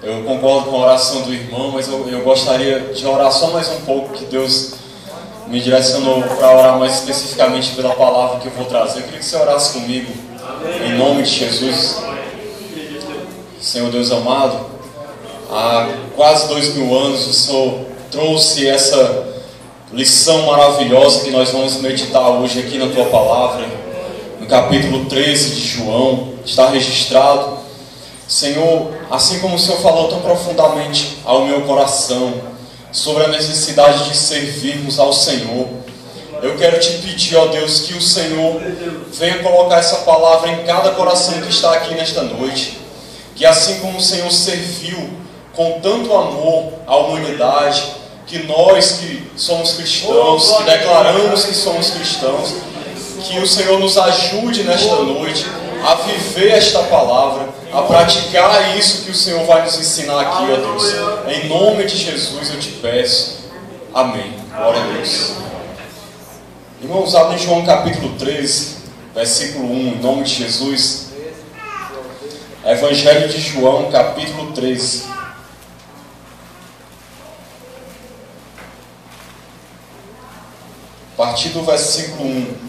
Eu concordo com a oração do irmão, mas eu gostaria de orar só mais um pouco, que Deus me direcionou para orar mais especificamente pela palavra que eu vou trazer. Eu queria que você orasse comigo, em nome de Jesus. Senhor Deus amado, há quase 2000 anos o Senhor trouxe essa lição maravilhosa que nós vamos meditar hoje aqui na Tua Palavra, no capítulo 13 de João. Está registrado, Senhor, assim como o Senhor falou tão profundamente ao meu coração sobre a necessidade de servirmos ao Senhor, eu quero te pedir, ó Deus, que o Senhor venha colocar essa palavra em cada coração que está aqui nesta noite, que assim como o Senhor serviu com tanto amor à humanidade, que nós que somos cristãos, que declaramos que somos cristãos, que o Senhor nos ajude nesta noite a viver esta palavra, a praticar isso que o Senhor vai nos ensinar aqui, ó Deus. Em nome de Jesus eu te peço. Amém. Glória a Deus. Irmãos, abre em João capítulo 13, versículo 1, em nome de Jesus. Evangelho de João, capítulo 13. A partir do versículo 1.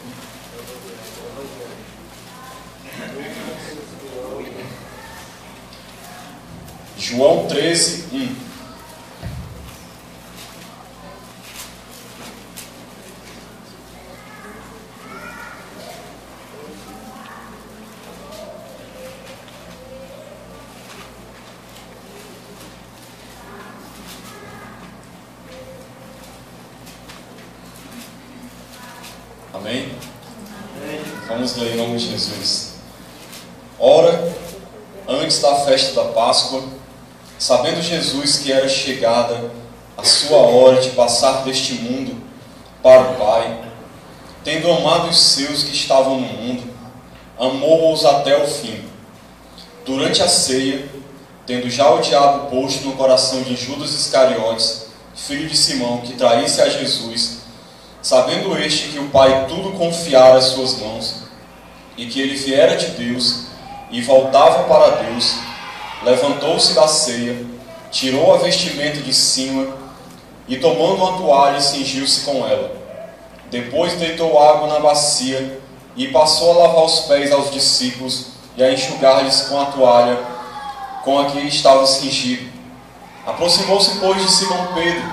João 13, 1. Amém? Vamos ler em nome de Jesus. Ora, antes da festa da Páscoa, sabendo Jesus que era chegada a sua hora de passar deste mundo para o Pai, tendo amado os seus que estavam no mundo, amou-os até o fim. Durante a ceia, tendo já o diabo posto no coração de Judas Iscariotes, filho de Simão, que traísse a Jesus, sabendo este que o Pai tudo confiara às suas mãos, e que ele viera de Deus e voltava para Deus, levantou-se da ceia, tirou a vestimenta de cima e, tomando uma toalha, cingiu-se com ela. Depois deitou água na bacia e passou a lavar os pés aos discípulos e a enxugar-lhes com a toalha com a que estava cingido. Aproximou-se, pois, de Simão Pedro,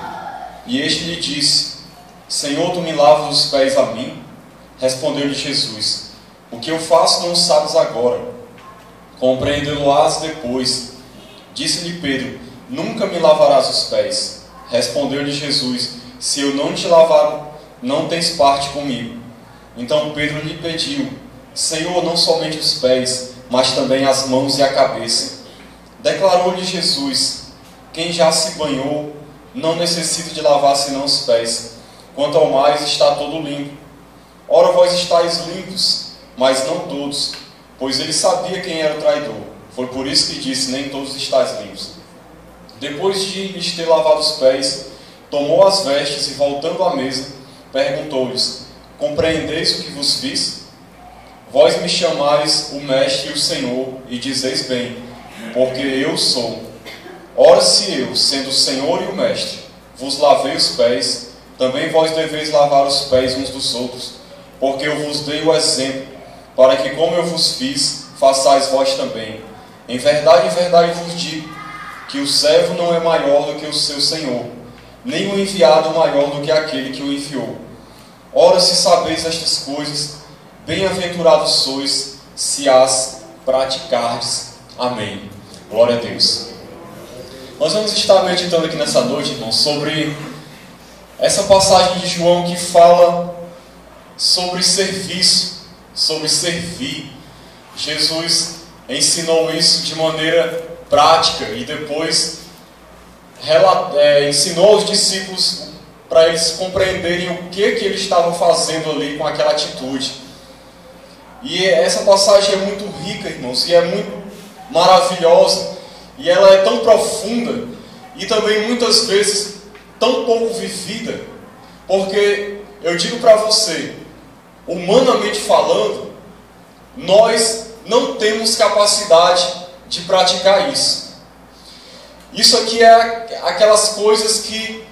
e este lhe disse: Senhor, tu me lavas os pés a mim? Respondeu-lhe Jesus: O que eu faço não sabes agora, compreendê-lo-ás depois. Disse-lhe Pedro: Nunca me lavarás os pés. Respondeu-lhe Jesus: Se eu não te lavar, não tens parte comigo. Então Pedro lhe pediu: Senhor, não somente os pés, mas também as mãos e a cabeça. Declarou-lhe Jesus: Quem já se banhou não necessita de lavar senão os pés, quanto ao mais está todo limpo. Ora, vós estáis limpos, mas não todos, pois ele sabia quem era o traidor. Foi por isso que disse: Nem todos estáis limpos. Depois de lhes ter lavado os pés, tomou as vestes e, voltando à mesa, perguntou-lhes: Compreendeis o que vos fiz? Vós me chamais o Mestre e o Senhor, e dizeis bem, porque eu sou. Ora, se eu, sendo o Senhor e o Mestre, vos lavei os pés, também vós deveis lavar os pés uns dos outros, porque eu vos dei o exemplo, para que, como eu vos fiz, façais vós também. Em verdade vos digo, que o servo não é maior do que o seu senhor, nem o enviado maior do que aquele que o enviou. Ora, se sabeis estas coisas, bem-aventurados sois, se as praticardes. Amém. Glória a Deus. Nós vamos estar meditando aqui nessa noite, irmãos, sobre essa passagem de João que fala sobre serviço, sobre servir. Jesus ensinou isso de maneira prática e depois ensinou aos discípulos para eles compreenderem o que ele estava fazendo ali com aquela atitude. E essa passagem é muito rica, irmãos, e é muito maravilhosa, e ela é tão profunda e também muitas vezes tão pouco vivida, porque eu digo para você, humanamente falando, nós não temos capacidade de praticar isso. Isso aqui é aquelas coisas que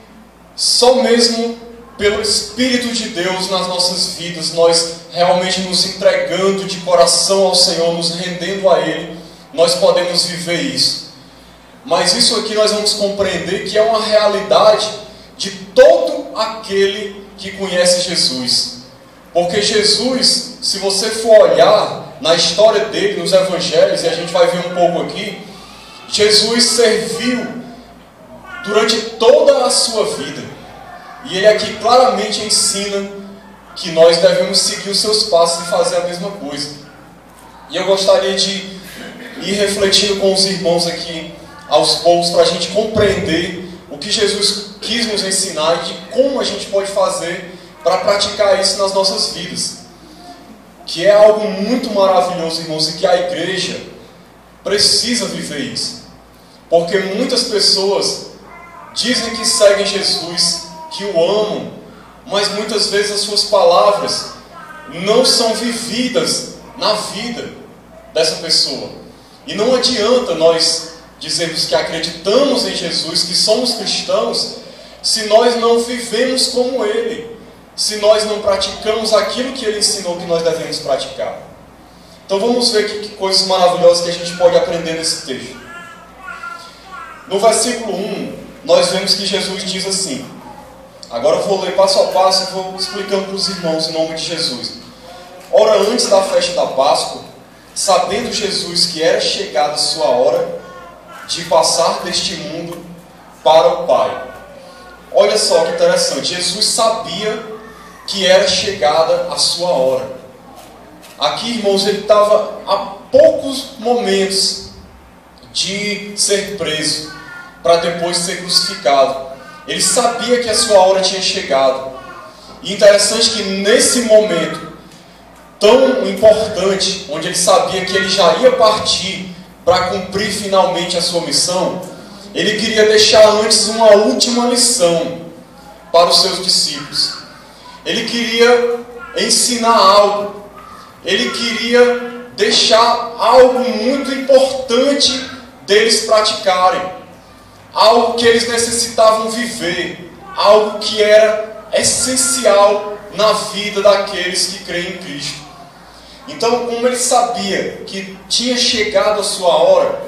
só mesmo pelo Espírito de Deus nas nossas vidas, nós realmente nos entregando de coração ao Senhor, nos rendendo a Ele, nós podemos viver isso. Mas isso aqui nós vamos compreender que é uma realidade de todo aquele que conhece Jesus. Porque Jesus, se você for olhar na história dele, nos evangelhos, e a gente vai ver um pouco aqui, Jesus serviu durante toda a sua vida. E ele aqui claramente ensina que nós devemos seguir os seus passos e fazer a mesma coisa. E eu gostaria de ir refletindo com os irmãos aqui aos poucos para a gente compreender o que Jesus quis nos ensinar e de como a gente pode fazer para praticar isso nas nossas vidas. Que é algo muito maravilhoso, irmãos, e que a igreja precisa viver isso. Porque muitas pessoas dizem que seguem Jesus, que o amam, mas muitas vezes as suas palavras não são vividas na vida dessa pessoa. E não adianta nós dizermos que acreditamos em Jesus, que somos cristãos, se nós não vivemos como Ele, se nós não praticamos aquilo que Ele ensinou que nós devemos praticar. Então vamos ver que coisas maravilhosas que a gente pode aprender nesse texto. No versículo 1, nós vemos que Jesus diz assim, agora eu vou ler passo a passo e vou explicando para os irmãos em nome de Jesus. Ora, antes da festa da Páscoa, sabendo Jesus que era chegada a sua hora de passar deste mundo para o Pai. Olha só que interessante, Jesus sabia que era chegada a sua hora. Aqui, irmãos, ele estava a poucos momentos de ser preso, para depois ser crucificado. Ele sabia que a sua hora tinha chegado. E interessante que nesse momento tão importante, onde ele sabia que ele já ia partir para cumprir finalmente a sua missão, ele queria deixar antes uma última lição para os seus discípulos. Ele queria ensinar algo. Ele queria deixar algo muito importante deles praticarem. Algo que eles necessitavam viver. Algo que era essencial na vida daqueles que creem em Cristo. Então, como ele sabia que tinha chegado a sua hora,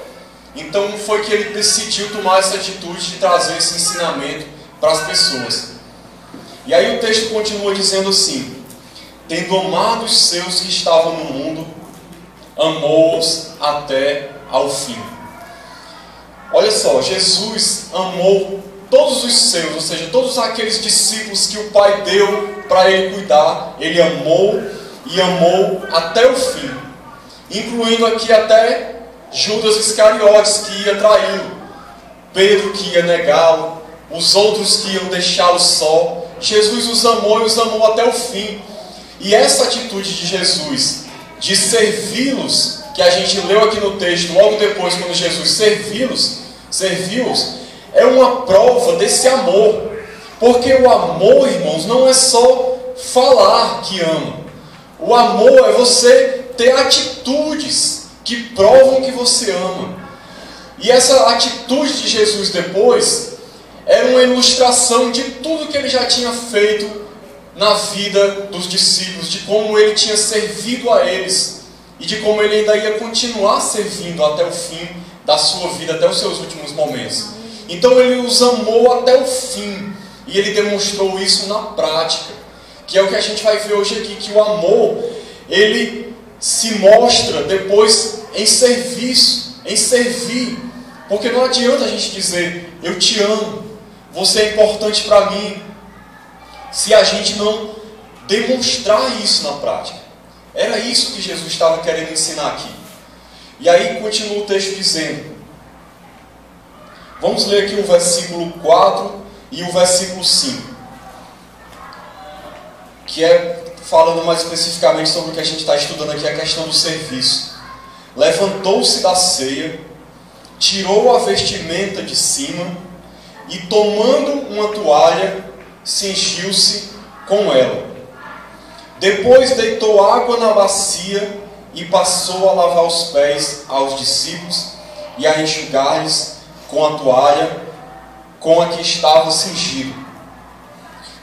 então foi que ele decidiu tomar essa atitude de trazer esse ensinamento para as pessoas. E aí o texto continua dizendo assim: tendo amado os seus que estavam no mundo, amou-os até ao fim. Olha só, Jesus amou todos os seus, ou seja, todos aqueles discípulos que o Pai deu para ele cuidar, ele amou e amou até o fim, incluindo aqui até Judas Iscariotes, que ia traí-lo, Pedro, que ia negá-lo, os outros que iam deixá-lo só. Jesus os amou e os amou até o fim. E essa atitude de Jesus, de servi-los, que a gente leu aqui no texto, logo depois, quando Jesus serviu-os, é uma prova desse amor. Porque o amor, irmãos, não é só falar que ama. O amor é você ter atitudes que provam que você ama. E essa atitude de Jesus depois era uma ilustração de tudo que ele já tinha feito na vida dos discípulos, de como ele tinha servido a eles e de como ele ainda ia continuar servindo até o fim da sua vida, até os seus últimos momentos. Então ele os amou até o fim e ele demonstrou isso na prática, que é o que a gente vai ver hoje aqui, que o amor, ele se mostra depois em serviço, em servir. Porque não adianta a gente dizer, eu te amo, você é importante para mim, se a gente não demonstrar isso na prática. Era isso que Jesus estava querendo ensinar aqui. E aí continua o texto dizendo, vamos ler aqui o versículo 4 e o versículo 5, que é falando mais especificamente sobre o que a gente está estudando aqui, a questão do serviço. Levantou-se da ceia, tirou a vestimenta de cima e, tomando uma toalha, cingiu-se com ela. Depois deitou água na bacia e passou a lavar os pés aos discípulos e a enxugar-lhes com a toalha com a que estava cingido.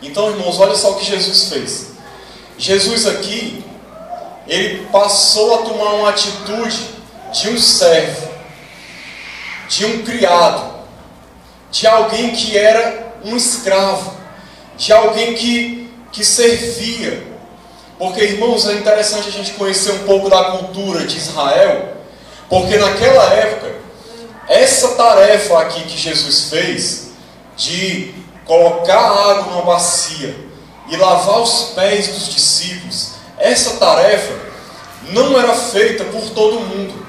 Então, irmãos, olha só o que Jesus fez. Jesus aqui, ele passou a tomar uma atitude de um servo, de um criado, de alguém que era um escravo, de alguém que servia. Porque, irmãos, é interessante a gente conhecer um pouco da cultura de Israel, porque naquela época, essa tarefa aqui que Jesus fez, de colocar água numa bacia e lavar os pés dos discípulos, essa tarefa não era feita por todo mundo.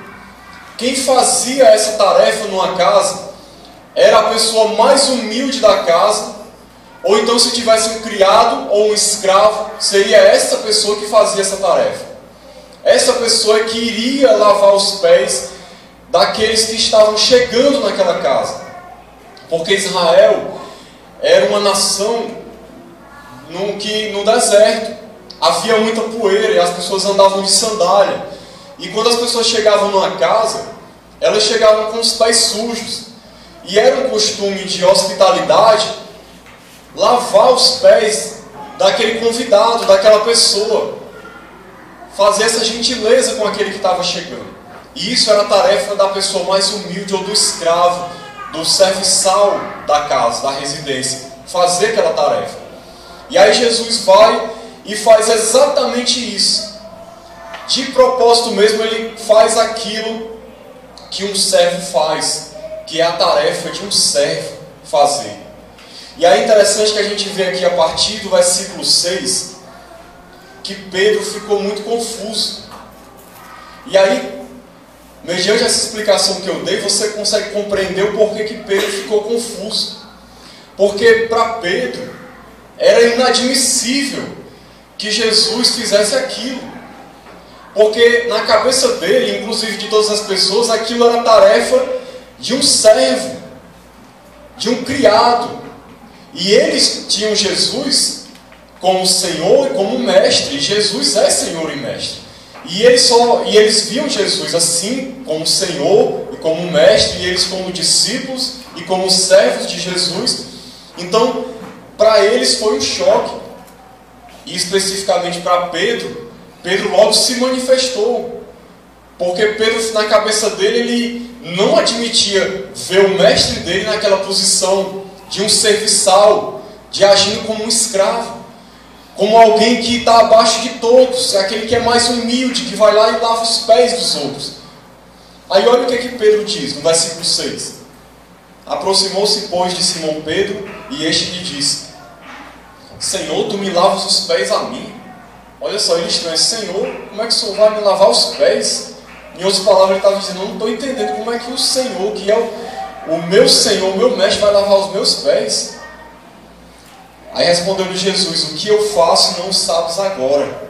Quem fazia essa tarefa numa casa era a pessoa mais humilde da casa, ou então se tivesse um criado ou um escravo, seria essa pessoa que fazia essa tarefa. Essa pessoa que iria lavar os pés daqueles que estavam chegando naquela casa. Porque Israel era uma nação no deserto. Havia muita poeira e as pessoas andavam de sandália. E quando as pessoas chegavam numa casa, elas chegavam com os pés sujos. E era um costume de hospitalidade lavar os pés daquele convidado, daquela pessoa. Fazer essa gentileza com aquele que estava chegando. E isso era a tarefa da pessoa mais humilde ou do escravo, do serviçal da casa, da residência. Fazer aquela tarefa. E aí Jesus vai e faz exatamente isso. De propósito mesmo, ele faz aquilo que um servo faz, que é a tarefa de um servo fazer. E aí é interessante que a gente vê aqui a partir do versículo 6, que Pedro ficou muito confuso. E aí, mediante essa explicação que eu dei, você consegue compreender o porquê que Pedro ficou confuso. Porque para Pedro era inadmissível que Jesus fizesse aquilo. Porque na cabeça dele, inclusive de todas as pessoas, aquilo era tarefa de um servo, de um criado. E eles tinham Jesus como Senhor e como Mestre. E Jesus é Senhor e Mestre. E eles viam Jesus assim, como Senhor e como Mestre, e eles como discípulos e como servos de Jesus. Então, para eles foi um choque. E especificamente para Pedro, Pedro logo se manifestou. Porque Pedro, na cabeça dele, ele não admitia ver o mestre dele naquela posição de um serviçal, de agindo como um escravo, como alguém que está abaixo de todos, é aquele que é mais humilde, que vai lá e lava os pés dos outros. Aí olha o que Pedro diz no versículo 6. Aproximou-se, pois, de Simão Pedro, e este lhe disse: Senhor, tu me lavas os pés a mim? Olha só, ele estranha: Senhor, como é que o Senhor vai me lavar os pés? Em outras palavras, ele estava dizendo: não estou entendendo como é que o Senhor, que é o meu Senhor, o meu mestre, vai lavar os meus pés. Aí respondeu-lhe Jesus: o que eu faço não sabes agora,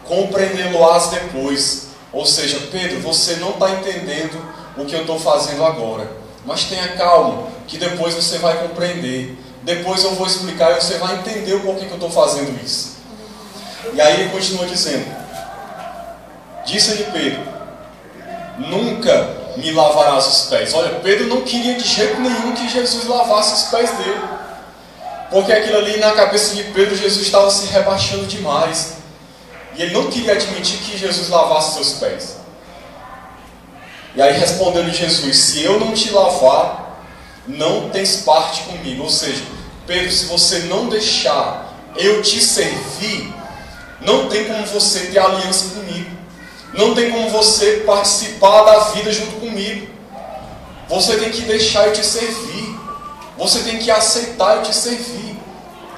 compreendê-lo-ás depois. Ou seja, Pedro, você não está entendendo o que eu estou fazendo agora, mas tenha calma, que depois você vai compreender. Depois eu vou explicar e você vai entender o porquê que eu estou fazendo isso. E aí ele continua dizendo: disse-lhe Pedro: nunca me lavarás os pés. Olha, Pedro não queria de jeito nenhum que Jesus lavasse os pés dele. Porque aquilo ali na cabeça de Pedro, Jesus estava se rebaixando demais. E ele não queria admitir que Jesus lavasse seus pés. E aí respondeu-lhe Jesus: se eu não te lavar, não tens parte comigo. Ou seja, Pedro, se você não deixar eu te servir, não tem como você ter aliança comigo. Não tem como você participar da vida junto comigo. Você tem que deixar eu te servir. Você tem que aceitar eu te servir.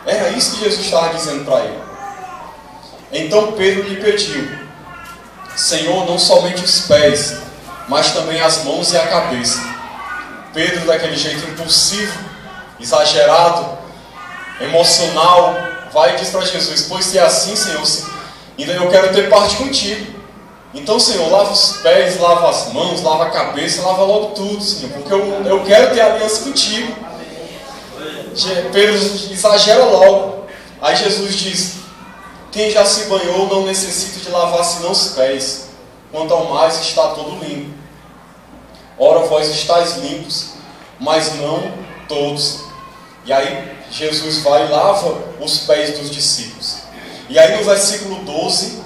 Era isso que Jesus estava dizendo para ele. Então Pedro lhe pediu: Senhor, não somente os pés, mas também as mãos e a cabeça. Pedro, daquele jeito impulsivo, exagerado, emocional, vai e diz para Jesus: pois se é assim, Senhor, ainda eu quero ter parte contigo. Então, Senhor, lava os pés, lava as mãos, lava a cabeça, lava logo tudo, Senhor, porque eu quero ter aliança contigo. Pedro exagera logo. Aí Jesus diz: quem já se banhou não necessita de lavar senão os pés, quanto ao mais está todo limpo. Ora, vós estáis limpos, mas não todos. E aí Jesus vai e lava os pés dos discípulos. E aí no versículo 12,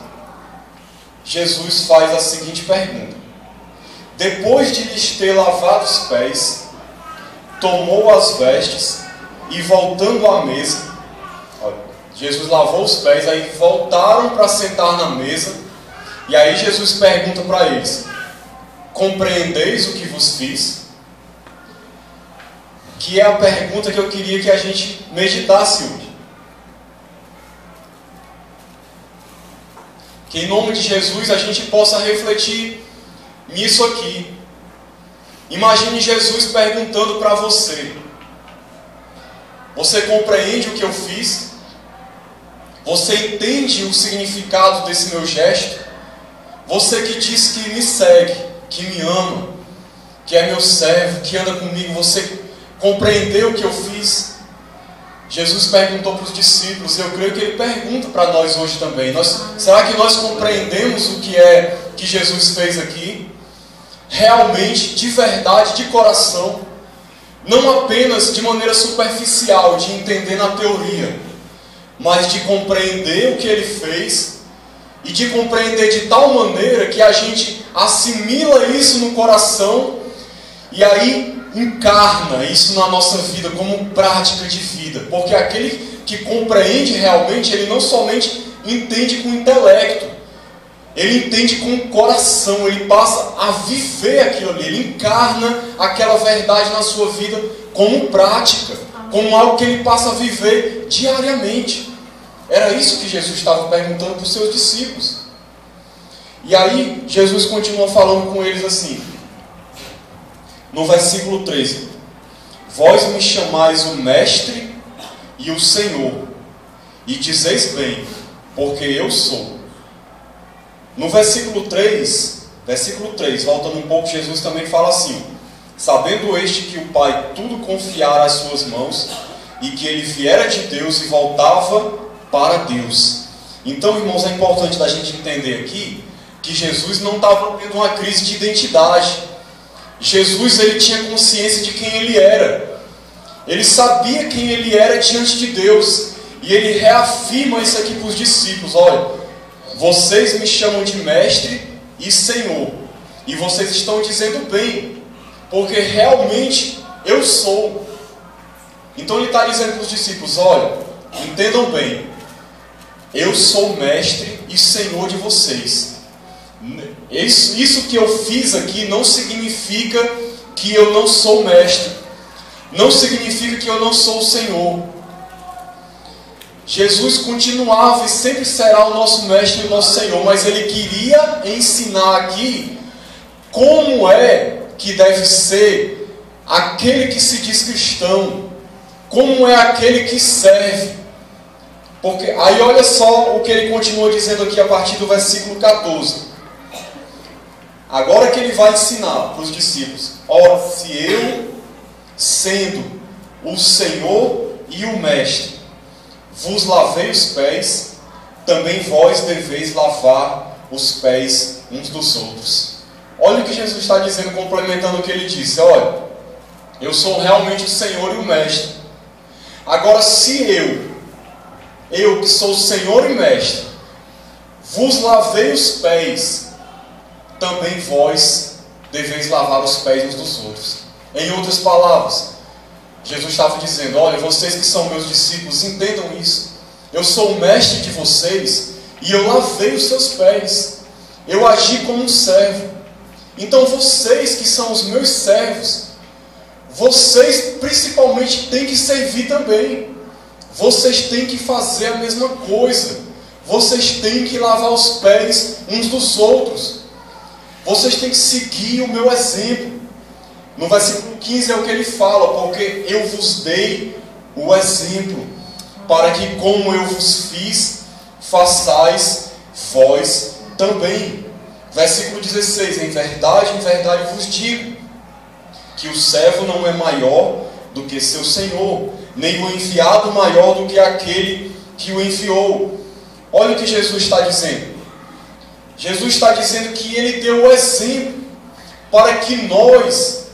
Jesus faz a seguinte pergunta: depois de lhes ter lavado os pés, tomou as vestes e voltando à mesa, Jesus lavou os pés, aí voltaram para sentar na mesa, e aí Jesus pergunta para eles: compreendeis o que vos fiz? Que é a pergunta que eu queria que a gente meditasse hoje. Que em nome de Jesus a gente possa refletir nisso aqui. Imagine Jesus perguntando para você: você compreende o que eu fiz? Você entende o significado desse meu gesto? Você que diz que me segue, que me ama, que é meu servo, que anda comigo, você compreendeu o que eu fiz? Jesus perguntou para os discípulos, e eu creio que ele pergunta para nós hoje também. Será que nós compreendemos o que é que Jesus fez aqui? Realmente, de verdade, de coração, não apenas de maneira superficial, de entender na teoria, mas de compreender o que ele fez e de compreender de tal maneira que a gente assimila isso no coração e aí encarna isso na nossa vida como prática de vida. Porque aquele que compreende realmente, ele não somente entende com o intelecto, ele entende com o coração, ele passa a viver aquilo ali, ele encarna aquela verdade na sua vida como prática, como algo que ele passa a viver diariamente. Era isso que Jesus estava perguntando para os seus discípulos. E aí Jesus continua falando com eles assim, no versículo 13: vós me chamais o Mestre e o Senhor, e dizeis bem, porque eu sou. No versículo 3, voltando um pouco, Jesus também fala assim: sabendo este que o Pai tudo confiara às suas mãos, e que ele viera de Deus e voltava para Deus. Então, irmãos, é importante da gente entender aqui que Jesus não estava tendo uma crise de identidade. Jesus, ele tinha consciência de quem ele era. Ele sabia quem ele era diante de Deus. E ele reafirma isso aqui para os discípulos: olha, vocês me chamam de Mestre e Senhor, e vocês estão dizendo bem, porque realmente eu sou. Então ele está dizendo para os discípulos: olha, entendam bem, eu sou Mestre e Senhor de vocês. Isso que eu fiz aqui não significa que eu não sou Mestre, não significa que eu não sou o Senhor. Jesus continuava e sempre será o nosso Mestre e o nosso Senhor, mas ele queria ensinar aqui como é que deve ser aquele que se diz cristão, como é aquele que serve. Porque aí olha só o que ele continua dizendo aqui a partir do versículo 14. Agora que ele vai ensinar para os discípulos: ora, se eu, sendo o Senhor e o Mestre, vos lavei os pés, também vós deveis lavar os pés uns dos outros. Olha o que Jesus está dizendo, complementando o que ele disse: olha, eu sou realmente o Senhor e o Mestre. Agora, se eu que sou o Senhor e Mestre, vos lavei os pés, também vós deveis lavar os pés uns dos outros. Em outras palavras, Jesus estava dizendo: olha, vocês que são meus discípulos, entendam isso. Eu sou o Mestre de vocês e eu lavei os seus pés. Eu agi como um servo. Então vocês que são os meus servos, vocês principalmente têm que servir também. Vocês têm que fazer a mesma coisa. Vocês têm que lavar os pés uns dos outros. Vocês têm que seguir o meu exemplo. No versículo 15 é o que ele fala: porque eu vos dei o exemplo, para que como eu vos fiz, façais vós também. Versículo 16: em verdade vos digo, que o servo não é maior do que seu senhor, nem o enviado maior do que aquele que o enviou. Olha o que Jesus está dizendo. Jesus está dizendo que ele deu o exemplo para que nós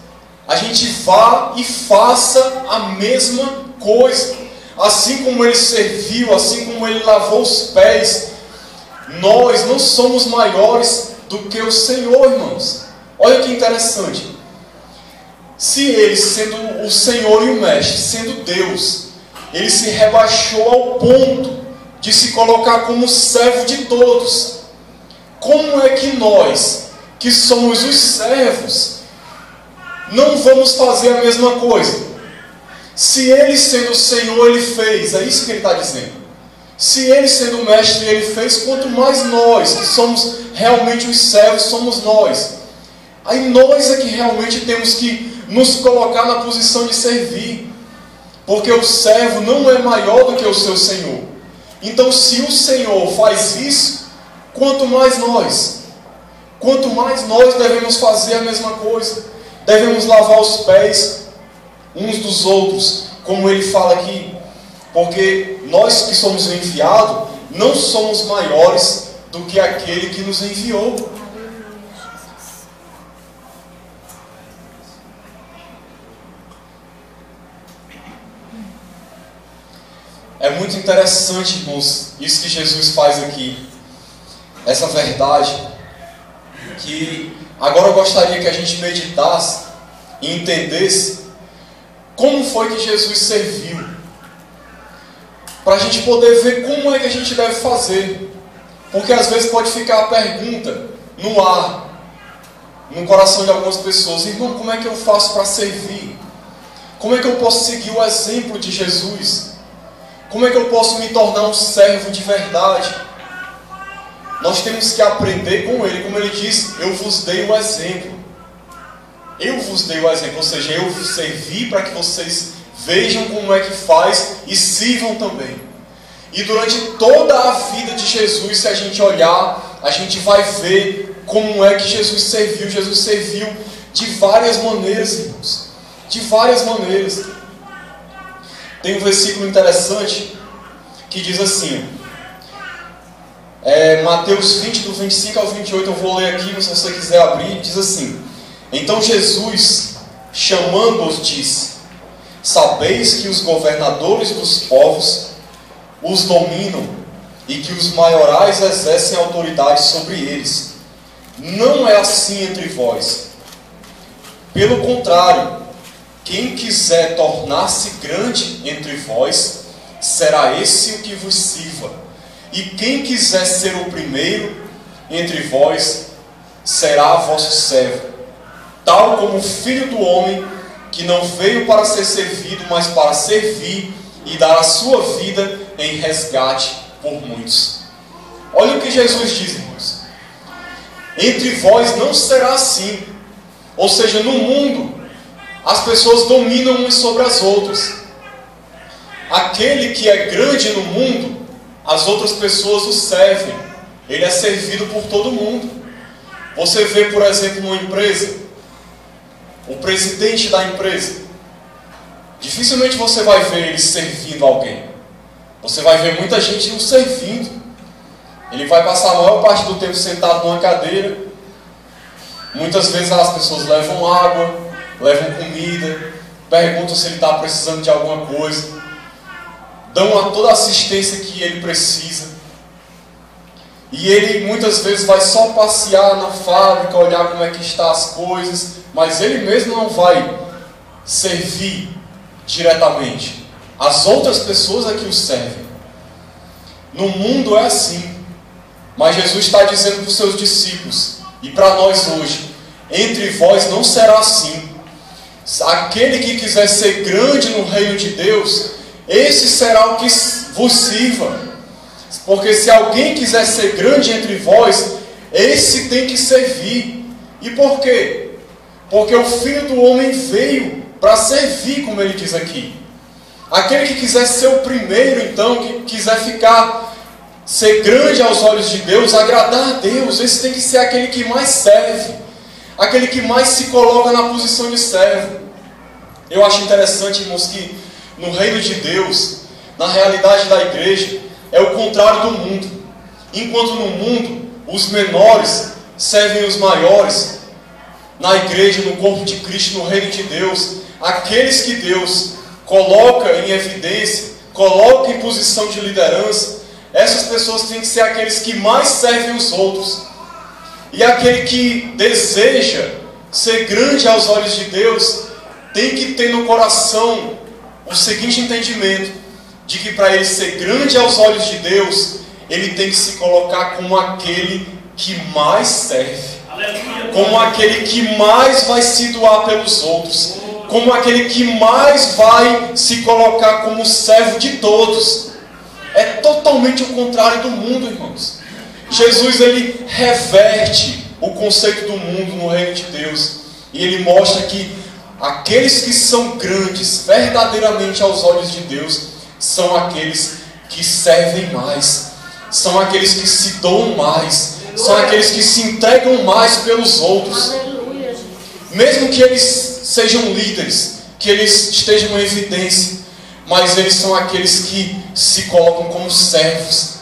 a gente vá e faça a mesma coisa. Assim como ele serviu, assim como ele lavou os pés, nós não somos maiores do que o Senhor, irmãos. Olha que interessante. Se ele, sendo o Senhor e o Mestre, sendo Deus, ele se rebaixou ao ponto de se colocar como servo de todos, como é que nós, que somos os servos, não vamos fazer a mesma coisa? Se ele, sendo o Senhor, ele fez, é isso que ele está dizendo. Se ele, sendo o Mestre, ele fez, quanto mais nós, que somos realmente os servos, somos nós. Aí nós é que realmente temos que nos colocar na posição de servir, porque o servo não é maior do que o seu Senhor. Então, se o Senhor faz isso, quanto mais nós devemos fazer a mesma coisa. Devemos lavar os pés uns dos outros, como ele fala aqui, porque nós que somos enviados não somos maiores do que aquele que nos enviou. É muito interessante, irmãos, isso que Jesus faz aqui, essa verdade, que agora eu gostaria que a gente meditasse e entendesse como foi que Jesus serviu, para a gente poder ver como é que a gente deve fazer, porque às vezes pode ficar a pergunta no ar, no coração de algumas pessoas: irmão, como é que eu faço para servir? Como é que eu posso seguir o exemplo de Jesus? Como é que eu posso me tornar um servo de verdade? Nós temos que aprender com ele, como ele diz: eu vos dei o exemplo. Eu vos dei o exemplo, ou seja, eu servi para que vocês vejam como é que faz e sirvam também. E durante toda a vida de Jesus, se a gente olhar, a gente vai ver como é que Jesus serviu. Jesus serviu de várias maneiras, irmãos. De várias maneiras. Tem um versículo interessante que diz assim, Mateus 20, do 25 ao 28, eu vou ler aqui, mas se você quiser abrir, diz assim: então Jesus, chamando-os, disse: sabeis que os governadores dos povos os dominam e que os maiorais exercem autoridade sobre eles. Não é assim entre vós. Pelo contrário, quem quiser tornar-se grande entre vós, será esse o que vos sirva. E quem quiser ser o primeiro entre vós, será vosso servo. Tal como o Filho do Homem, que não veio para ser servido, mas para servir e dar a sua vida em resgate por muitos. Olha o que Jesus diz, irmãos. Entre vós não será assim. Ou seja, no mundo, as pessoas dominam umas sobre as outras. Aquele que é grande no mundo, as outras pessoas o servem. Ele é servido por todo mundo. Você vê, por exemplo, numa empresa, o presidente da empresa, dificilmente você vai ver ele servindo alguém. Você vai ver muita gente o servindo. Ele vai passar a maior parte do tempo sentado numa cadeira. Muitas vezes as pessoas levam água, levam comida, perguntam se ele está precisando de alguma coisa, dão toda a assistência que ele precisa. E ele muitas vezes vai só passear na fábrica, olhar como é que estão as coisas, mas ele mesmo não vai servir diretamente. As outras pessoas é que o servem. No mundo é assim. Mas Jesus está dizendo para os seus discípulos, e para nós hoje: entre vós não será assim. Aquele que quiser ser grande no reino de Deus, esse será o que vos sirva. Porque se alguém quiser ser grande entre vós, esse tem que servir. E por quê? Porque o Filho do Homem veio para servir, como ele diz aqui. Aquele que quiser ser o primeiro, então, que quiser ser grande aos olhos de Deus, agradar a Deus, esse tem que ser aquele que mais serve, aquele que mais se coloca na posição de servo. Eu acho interessante, irmãos, que no reino de Deus, na realidade da igreja, é o contrário do mundo. Enquanto no mundo os menores servem os maiores, na igreja, no corpo de Cristo, no reino de Deus, aqueles que Deus coloca em evidência, coloca em posição de liderança, essas pessoas têm que ser aqueles que mais servem os outros. E aquele que deseja ser grande aos olhos de Deus, tem que ter no coração o seguinte entendimento, de que para ele ser grande aos olhos de Deus, ele tem que se colocar como aquele que mais serve, como aquele que mais vai se doar pelos outros, como aquele que mais vai se colocar como servo de todos. É totalmente o contrário do mundo, irmãos. Jesus, ele reverte o conceito do mundo no reino de Deus, e ele mostra que aqueles que são grandes verdadeiramente aos olhos de Deus são aqueles que servem mais, são aqueles que se doam mais, são aqueles que se entregam mais pelos outros. Mesmo que eles sejam líderes, que eles estejam em evidência, mas eles são aqueles que se colocam como servos,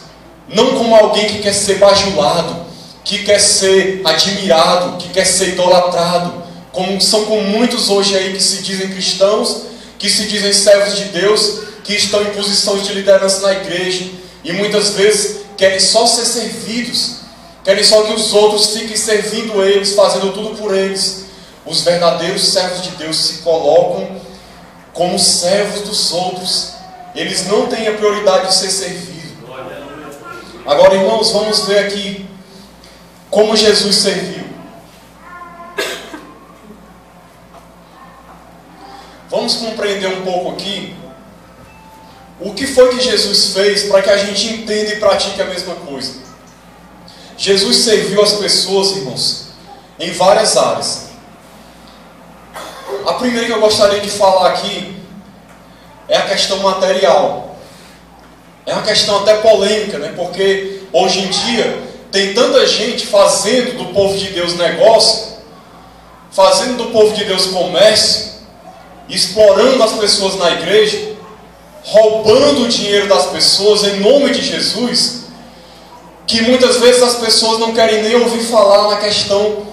não como alguém que quer ser bajulado, que quer ser admirado, que quer ser idolatrado, como são com muitos hoje aí que se dizem cristãos, que se dizem servos de Deus, que estão em posições de liderança na igreja, e muitas vezes querem só ser servidos, querem só que os outros fiquem servindo eles, fazendo tudo por eles. Os verdadeiros servos de Deus se colocam como servos dos outros. Eles não têm a prioridade de ser servido. Agora, irmãos, vamos ver aqui como Jesus serviu. Vamos compreender um pouco aqui o que foi que Jesus fez para que a gente entenda e pratique a mesma coisa. Jesus serviu as pessoas, irmãos, em várias áreas. A primeira que eu gostaria de falar aqui é a questão material. É uma questão até polêmica, né? Porque hoje em dia tem tanta gente fazendo do povo de Deus negócio, fazendo do povo de Deus comércio, explorando as pessoas na igreja, roubando o dinheiro das pessoas em nome de Jesus, que muitas vezes as pessoas não querem nem ouvir falar na questão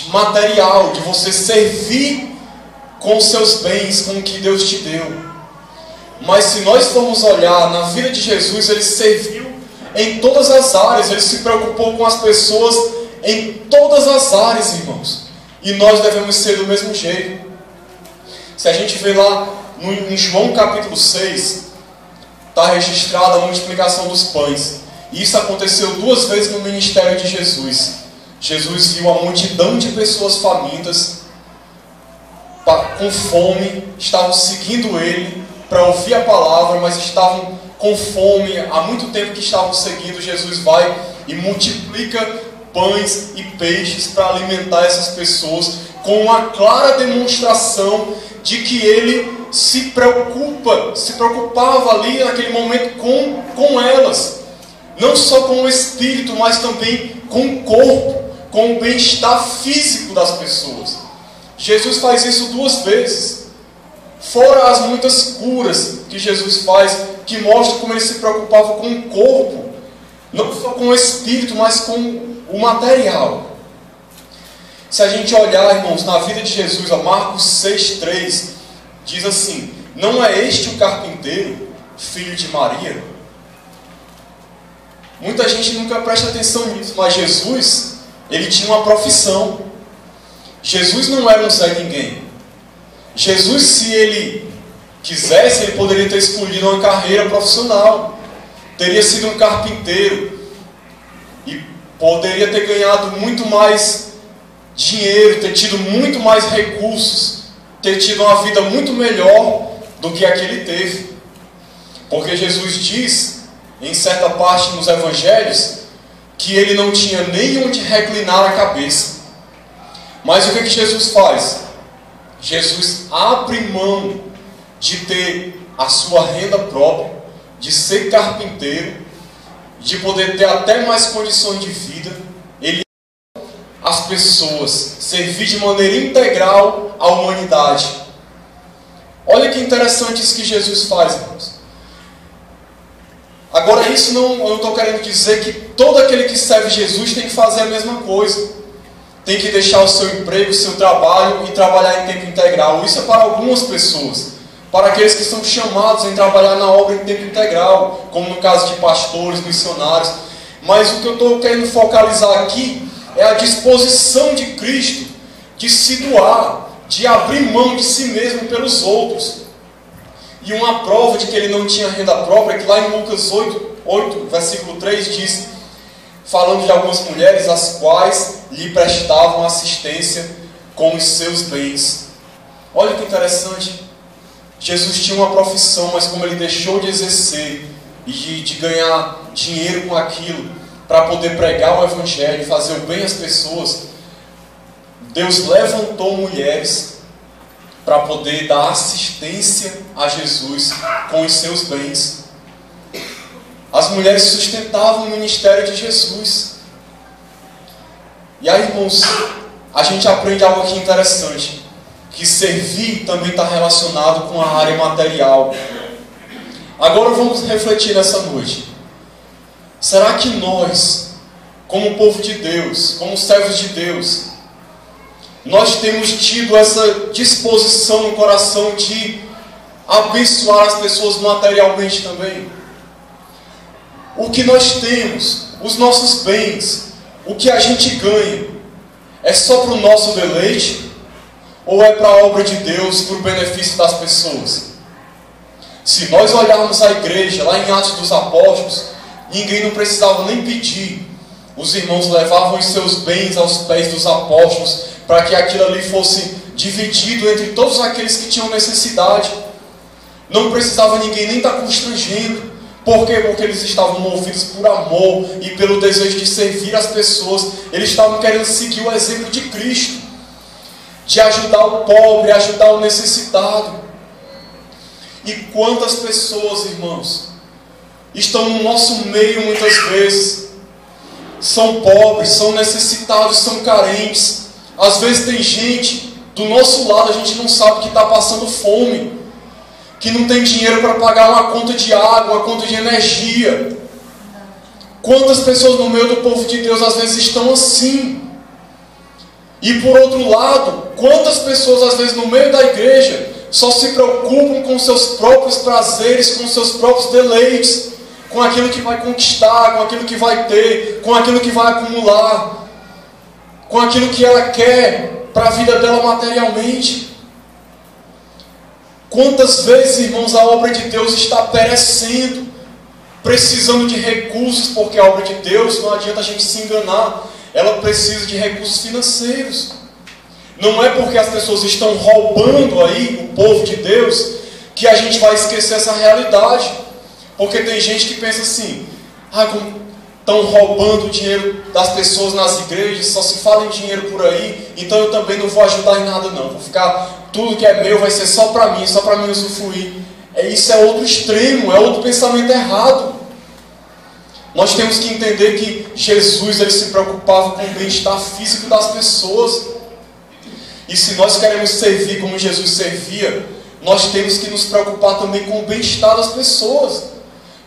material, de você servir com os seus bens, com o que Deus te deu. Mas se nós formos olhar na vida de Jesus, ele serviu em todas as áreas, ele se preocupou com as pessoas em todas as áreas, irmãos. E nós devemos ser do mesmo jeito. Se a gente vê lá em João capítulo 6, está registrada a multiplicação dos pães. E isso aconteceu 2 vezes no ministério de Jesus. Jesus viu a multidão de pessoas famintas, com fome, estavam seguindo ele para ouvir a palavra, mas estavam com fome, há muito tempo que estavam seguindo. Jesus vai e multiplica pães e peixes para alimentar essas pessoas, com uma clara demonstração de que ele se preocupava ali naquele momento com elas, não só com o espírito, mas também com o corpo, com o bem-estar físico das pessoas. Jesus faz isso 2 vezes, fora as muitas curas que Jesus faz, que mostra como ele se preocupava com o corpo, não só com o espírito, mas com o material. Se a gente olhar, irmãos, na vida de Jesus, Marcos 6,3, diz assim: não é este o carpinteiro, filho de Maria? Muita gente nunca presta atenção nisso, mas Jesus, ele tinha uma profissão. Jesus não era um Zé Ninguém. Jesus, se ele quisesse, ele poderia ter escolhido uma carreira profissional. Teria sido um carpinteiro e poderia ter ganhado muito mais dinheiro, ter tido muito mais recursos, ter tido uma vida muito melhor do que a que ele teve. Porque Jesus diz, em certa parte nos evangelhos, que ele não tinha nem onde reclinar a cabeça. Mas o que Jesus faz? Jesus abre mão de ter a sua renda própria, de ser carpinteiro, de poder ter até mais condições de vida. Ele as pessoas, servir de maneira integral à humanidade. Olha que interessante isso que Jesus faz, irmãos. Agora, isso eu não estou querendo dizer que todo aquele que serve Jesus tem que fazer a mesma coisa. tem que deixar o seu emprego, o seu trabalho e trabalhar em tempo integral. Isso é para algumas pessoas. Para aqueles que são chamados em trabalhar na obra em tempo integral, como no caso de pastores, missionários. Mas o que eu estou querendo focalizar aqui é a disposição de Cristo de se doar, de abrir mão de si mesmo pelos outros. E uma prova de que ele não tinha renda própria é que lá em Lucas 8, versículo 3 diz, falando de algumas mulheres as quais lhe prestavam assistência com os seus bens. Olha que interessante. Jesus tinha uma profissão, mas como ele deixou de exercer e de ganhar dinheiro com aquilo para poder pregar o Evangelho e fazer o bem às pessoas, Deus levantou mulheres para poder dar assistência a Jesus com os seus bens. As mulheres sustentavam o ministério de Jesus. E aí, irmãos, a gente aprende algo aqui interessante, que servir também está relacionado com a área material. Agora vamos refletir nessa noite. Será que nós, como povo de Deus, como servos de Deus, nós temos tido essa disposição no coração de abençoar as pessoas materialmente também? O que nós temos, os nossos bens, o que a gente ganha, é só para o nosso deleite? Ou é para a obra de Deus, para o benefício das pessoas? Se nós olharmos a igreja, lá em Atos dos Apóstolos, ninguém não precisava nem pedir. Os irmãos levavam os seus bens aos pés dos apóstolos, para que aquilo ali fosse dividido entre todos aqueles que tinham necessidade. Não precisava ninguém nem estar constrangendo. Por quê? Porque eles estavam movidos por amor e pelo desejo de servir as pessoas. Eles estavam querendo seguir o exemplo de Cristo, de ajudar o pobre, ajudar o necessitado. E quantas pessoas, irmãos, estão no nosso meio muitas vezes, são pobres, são necessitados, são carentes. Às vezes tem gente do nosso lado, a gente não sabe que está passando fome, que não tem dinheiro para pagar uma conta de água, uma conta de energia. Quantas pessoas no meio do povo de Deus às vezes estão assim? E por outro lado, quantas pessoas às vezes no meio da igreja só se preocupam com seus próprios prazeres, com seus próprios deleites, com aquilo que vai conquistar, com aquilo que vai ter, com aquilo que vai acumular, com aquilo que ela quer para a vida dela materialmente. Quantas vezes, irmãos, a obra de Deus está perecendo, precisando de recursos, porque a obra de Deus, não adianta a gente se enganar, ela precisa de recursos financeiros. Não é porque as pessoas estão roubando aí o povo de Deus que a gente vai esquecer essa realidade. Porque tem gente que pensa assim, como estão roubando o dinheiro das pessoas nas igrejas, só se fala em dinheiro por aí, então eu também não vou ajudar em nada não, vou ficar, tudo que é meu vai ser só para mim usufruir. Isso é outro extremo, é outro pensamento errado. Nós temos que entender que Jesus, ele se preocupava com o bem-estar físico das pessoas. E se nós queremos servir como Jesus servia, nós temos que nos preocupar também com o bem-estar das pessoas.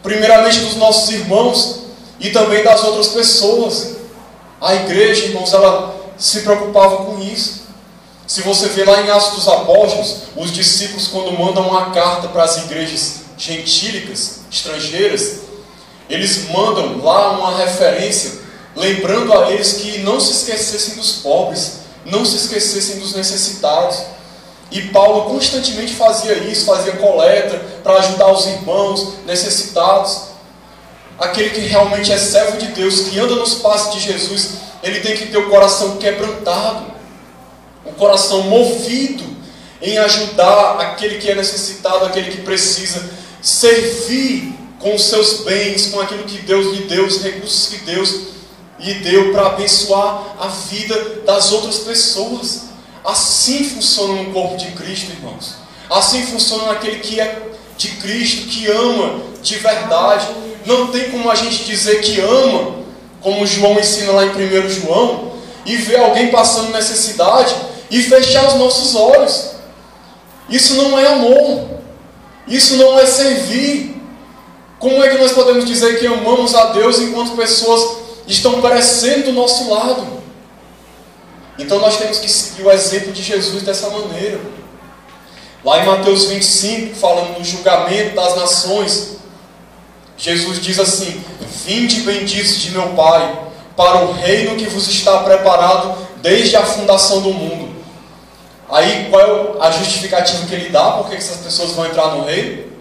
Primeiramente dos nossos irmãos e também das outras pessoas. A igreja, irmãos, ela se preocupava com isso. Se você vê lá em Atos dos Apóstolos, os discípulos, quando mandam uma carta para as igrejas gentílicas, estrangeiras, eles mandam lá uma referência, lembrando a eles que não se esquecessem dos pobres, não se esquecessem dos necessitados. E Paulo constantemente fazia isso, fazia coleta para ajudar os irmãos necessitados. Aquele que realmente é servo de Deus, que anda nos passos de Jesus, ele tem que ter o coração quebrantado, o coração movido em ajudar aquele que é necessitado, aquele que precisa, servir com os seus bens, com aquilo que Deus lhe deu, os recursos que Deus lhe deu para abençoar a vida das outras pessoas. Assim funciona no corpo de Cristo, irmãos. Assim funciona naquele que é de Cristo, que ama de verdade. Não tem como a gente dizer que ama, como João ensina lá em 1 João, e ver alguém passando necessidade e fechar os nossos olhos. Isso não é amor. Isso não é servir. Como é que nós podemos dizer que amamos a Deus enquanto pessoas estão perecendo do nosso lado? Então nós temos que seguir o exemplo de Jesus dessa maneira. Lá em Mateus 25, falando do julgamento das nações, Jesus diz assim: vinde benditos de meu Pai, para o reino que vos está preparado desde a fundação do mundo. Aí qual é a justificativa que ele dá? Por que essas pessoas vão entrar no reino?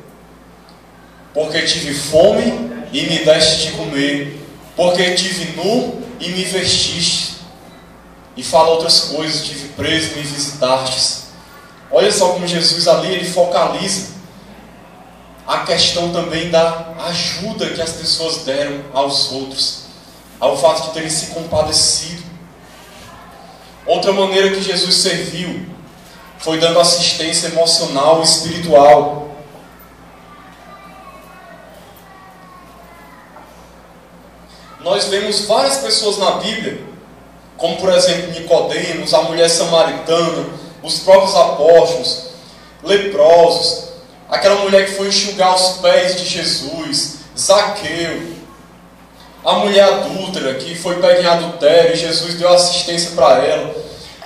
Porque tive fome e me deste de comer, porque tive nu e me vestiste. E fala outras coisas: tive preso e me visitastes. Olha só como Jesus ali, ele focaliza a questão também da ajuda que as pessoas deram aos outros, ao fato de terem se compadecido. Outra maneira que Jesus serviu foi dando assistência emocional e espiritual. Nós vemos várias pessoas na Bíblia, como por exemplo Nicodemos, a mulher samaritana, os próprios apóstolos, leprosos, aquela mulher que foi enxugar os pés de Jesus, Zaqueu, a mulher adúltera que foi pega em adultério e Jesus deu assistência para ela.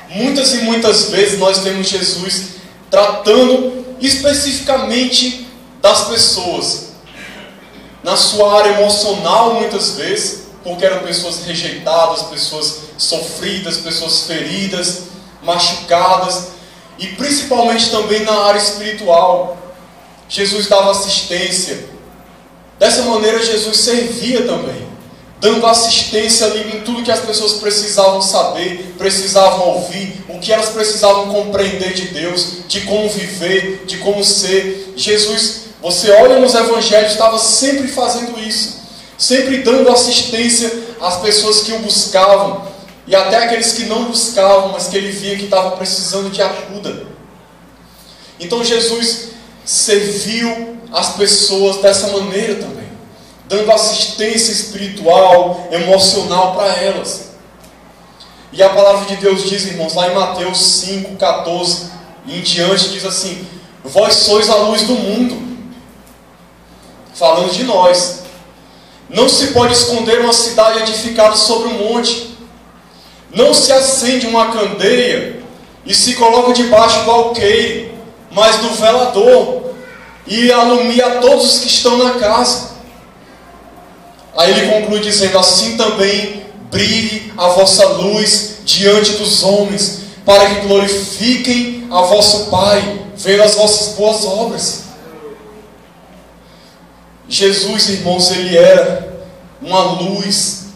Muitas e muitas vezes nós vemos Jesus tratando especificamente das pessoas, na sua área emocional muitas vezes, porque eram pessoas rejeitadas, pessoas sofridas, pessoas feridas, machucadas, e principalmente também na área espiritual. Jesus dava assistência. Dessa maneira Jesus servia também, dando assistência ali em tudo que as pessoas precisavam saber, precisavam ouvir, o que elas precisavam compreender de Deus, de como viver, de como ser. Jesus, você olha nos evangelhos, estava sempre fazendo isso, sempre dando assistência às pessoas que o buscavam, e até aqueles que não buscavam, mas que ele via que estavam precisando de ajuda. Então Jesus serviu as pessoas dessa maneira também, dando assistência espiritual, emocional para elas. E a palavra de Deus diz, irmãos, lá em Mateus 5, 14 e em diante, diz assim: vós sois a luz do mundo. Falando de nós. Não se pode esconder uma cidade edificada sobre um monte. Não se acende uma candeia e se coloca debaixo do alqueire, mas do velador, e alumia todos os que estão na casa. Aí ele conclui dizendo: assim também brilhe a vossa luz diante dos homens, para que glorifiquem a vosso Pai, vendo as vossas boas obras. Jesus, irmãos, ele era uma luz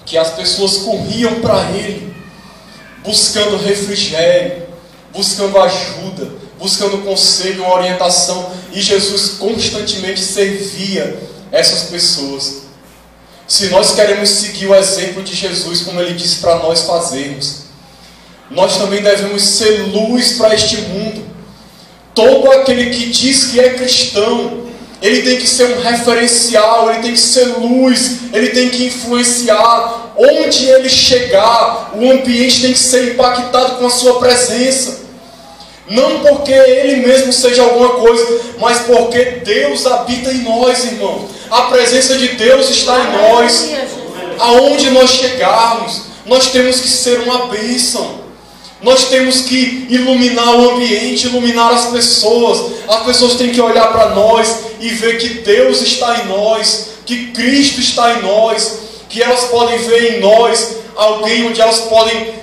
que as pessoas corriam para ele, buscando refrigério, buscando ajuda, buscando conselho, uma orientação, e Jesus constantemente servia essas pessoas. Se nós queremos seguir o exemplo de Jesus, como ele disse para nós fazermos, nós também devemos ser luz para este mundo. Todo aquele que diz que é cristão, ele tem que ser um referencial, ele tem que ser luz, ele tem que influenciar. Onde ele chegar, o ambiente tem que ser impactado com a sua presença. Não porque ele mesmo seja alguma coisa, mas porque Deus habita em nós, irmão. A presença de Deus está em nós. Aonde nós chegarmos, nós temos que ser uma bênção. Nós temos que iluminar o ambiente, iluminar as pessoas. As pessoas têm que olhar para nós e ver que Deus está em nós, que Cristo está em nós, que elas podem ver em nós alguém onde elas podem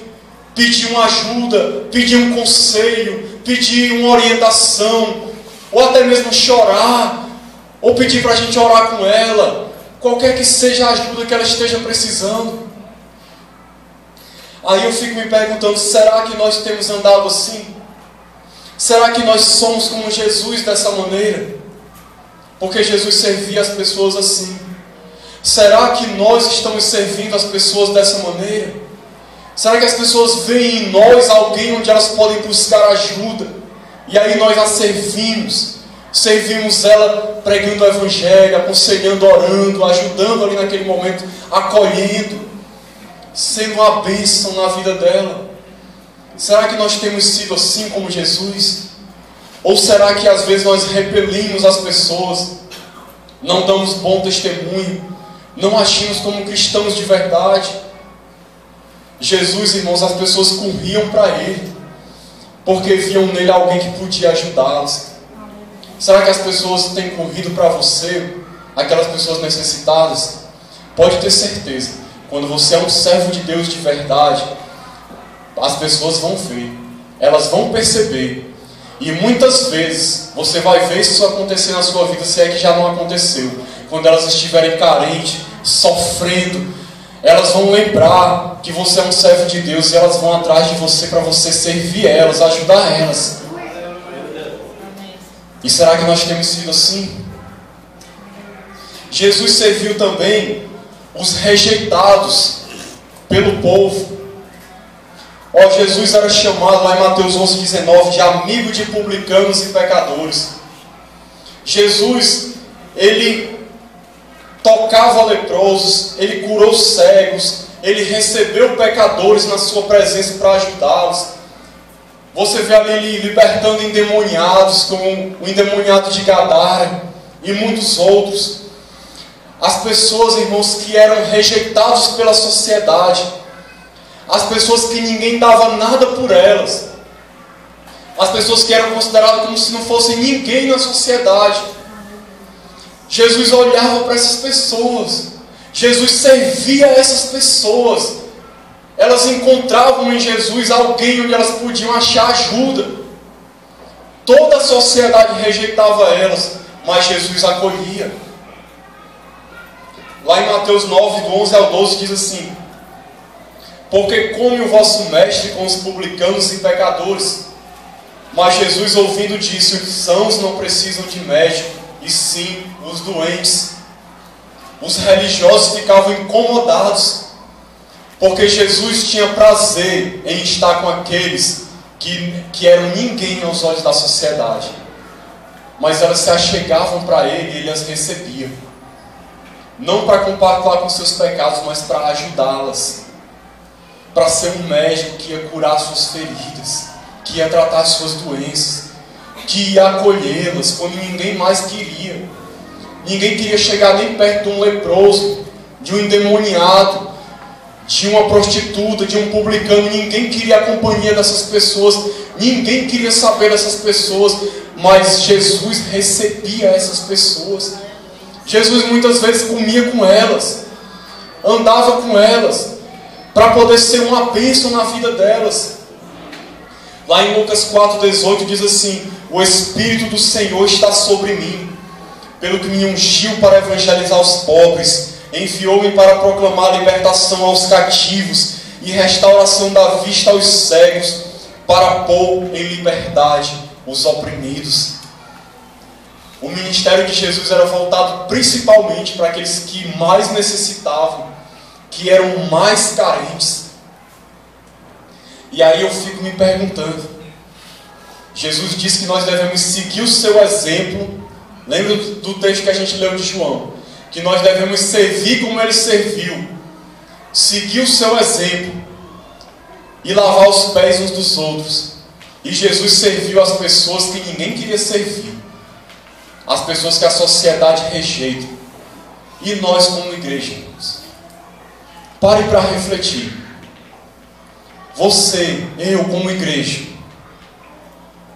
pedir uma ajuda, pedir um conselho, pedir uma orientação, ou até mesmo chorar, ou pedir para a gente orar com ela, qualquer que seja a ajuda que ela esteja precisando. Aí eu fico me perguntando, será que nós temos andado assim? Será que nós somos como Jesus dessa maneira? Porque Jesus servia as pessoas assim. Será que nós estamos servindo as pessoas dessa maneira? Será que as pessoas veem em nós alguém onde elas podem buscar ajuda? E aí nós a servimos. Servimos ela pregando o Evangelho, aconselhando, orando, ajudando ali naquele momento, acolhendo, sendo uma bênção na vida dela. Será que nós temos sido assim como Jesus? Ou será que às vezes nós repelimos as pessoas, não damos bom testemunho, não agimos como cristãos de verdade? Jesus, irmãos, as pessoas corriam para Ele, porque viam nele alguém que podia ajudá-las. Será que as pessoas têm corrido para você, aquelas pessoas necessitadas? Pode ter certeza, quando você é um servo de Deus de verdade, as pessoas vão ver, elas vão perceber. E muitas vezes você vai ver isso acontecer na sua vida, se é que já não aconteceu. Quando elas estiverem carentes, sofrendo, elas vão lembrar que você é um servo de Deus e elas vão atrás de você para você servir elas, ajudar elas. E será que nós temos sido assim? Jesus serviu também os rejeitados pelo povo. Jesus era chamado lá em Mateus 11:19 de amigo de publicanos e pecadores. Jesus, ele tocava leprosos, ele curou cegos, ele recebeu pecadores na sua presença para ajudá-los. Você vê ali ele libertando endemoniados, como o endemoniado de Gadara e muitos outros. As pessoas, irmãos, que eram rejeitados pela sociedade, as pessoas que ninguém dava nada por elas, as pessoas que eram consideradas como se não fossem ninguém na sociedade. Jesus olhava para essas pessoas, Jesus servia essas pessoas. Elas encontravam em Jesus alguém onde elas podiam achar ajuda. Toda a sociedade rejeitava elas, mas Jesus acolhia. Lá em Mateus 9, do 11 ao 12, diz assim: porque come o vosso mestre com os publicanos e pecadores. Mas Jesus, ouvindo, disse: os sãos não precisam de médico, e sim os doentes. Os religiosos ficavam incomodados, porque Jesus tinha prazer em estar com aqueles que eram ninguém aos olhos da sociedade. Mas elas se achegavam para Ele e Ele as recebia. Não para compactuar com seus pecados, mas para ajudá-las. Para ser um médico que ia curar suas feridas, que ia tratar suas doenças, que ia acolhê-las quando ninguém mais queria. Ninguém queria chegar nem perto de um leproso, de um endemoniado, de uma prostituta, de um publicano. Ninguém queria a companhia dessas pessoas, ninguém queria saber dessas pessoas, mas Jesus recebia essas pessoas. Jesus muitas vezes comia com elas, andava com elas, para poder ser uma bênção na vida delas. Lá em Lucas 4,18 diz assim: o Espírito do Senhor está sobre mim, pelo que me ungiu para evangelizar os pobres, enviou-me para proclamar libertação aos cativos e restauração da vista aos cegos, para pôr em liberdade os oprimidos. O ministério de Jesus era voltado principalmente para aqueles que mais necessitavam, que eram mais carentes. E aí eu fico me perguntando, Jesus disse que nós devemos seguir o seu exemplo. Lembra do texto que a gente leu de João? Que nós devemos servir como Ele serviu, seguir o seu exemplo e lavar os pés uns dos outros. E Jesus serviu as pessoas que ninguém queria servir, as pessoas que a sociedade rejeita. E nós como igreja, irmãos, pare para refletir. Você, eu como igreja,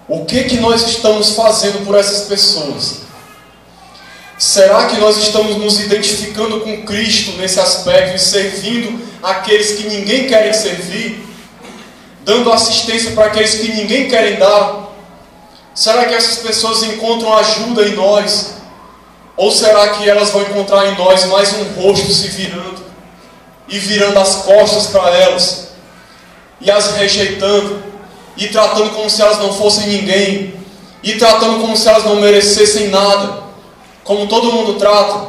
o que nós estamos fazendo por essas pessoas? Será que nós estamos nos identificando com Cristo nesse aspecto e servindo aqueles que ninguém quer servir? Dando assistência para aqueles que ninguém quer dar? Será que essas pessoas encontram ajuda em nós? Ou será que elas vão encontrar em nós mais um rosto se virando e virando as costas para elas e as rejeitando e tratando como se elas não fossem ninguém e tratando como se elas não merecessem nada, como todo mundo trata?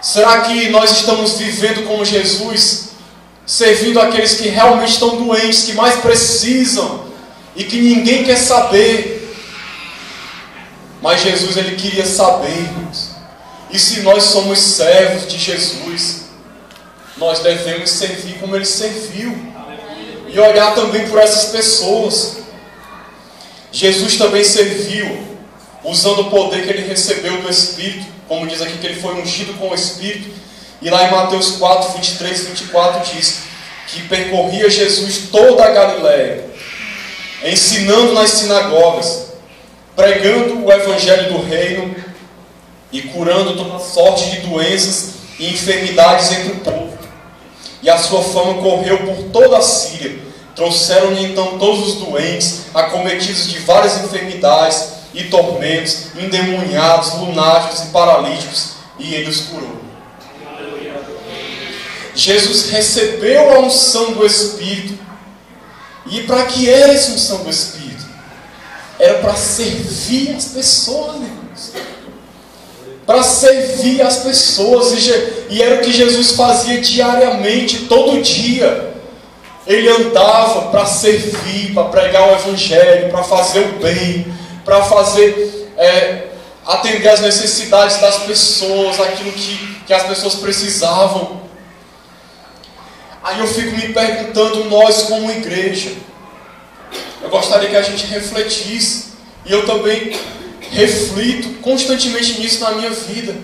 Será que nós estamos vivendo como Jesus, servindo aqueles que realmente estão doentes, que mais precisam e que ninguém quer saber? Mas Jesus, Ele queria saber, irmãos. E se nós somos servos de Jesus, nós devemos servir como Ele serviu e olhar também por essas pessoas. Jesus também serviu usando o poder que Ele recebeu do Espírito, como diz aqui que Ele foi ungido com o Espírito. E lá em Mateus 4, 23 e 24 diz: que percorria Jesus toda a Galiléia, ensinando nas sinagogas, pregando o evangelho do reino e curando toda sorte de doenças e enfermidades entre o povo. E a sua fama correu por toda a Síria. Trouxeram-lhe então todos os doentes, acometidos de várias enfermidades e tormentos, endemoniados, lunáticos e paralíticos, e ele os curou. Jesus recebeu a unção do Espírito. E para que era essa unção do Espírito? Era para servir as pessoas, irmãos. Para servir as pessoas. E era o que Jesus fazia diariamente, todo dia. Ele andava para servir, para pregar o Evangelho, para fazer o bem, para fazer, atender as necessidades das pessoas, aquilo que as pessoas precisavam. Aí eu fico me perguntando, nós como igreja, eu gostaria que a gente refletisse, e eu também reflito constantemente nisso na minha vida.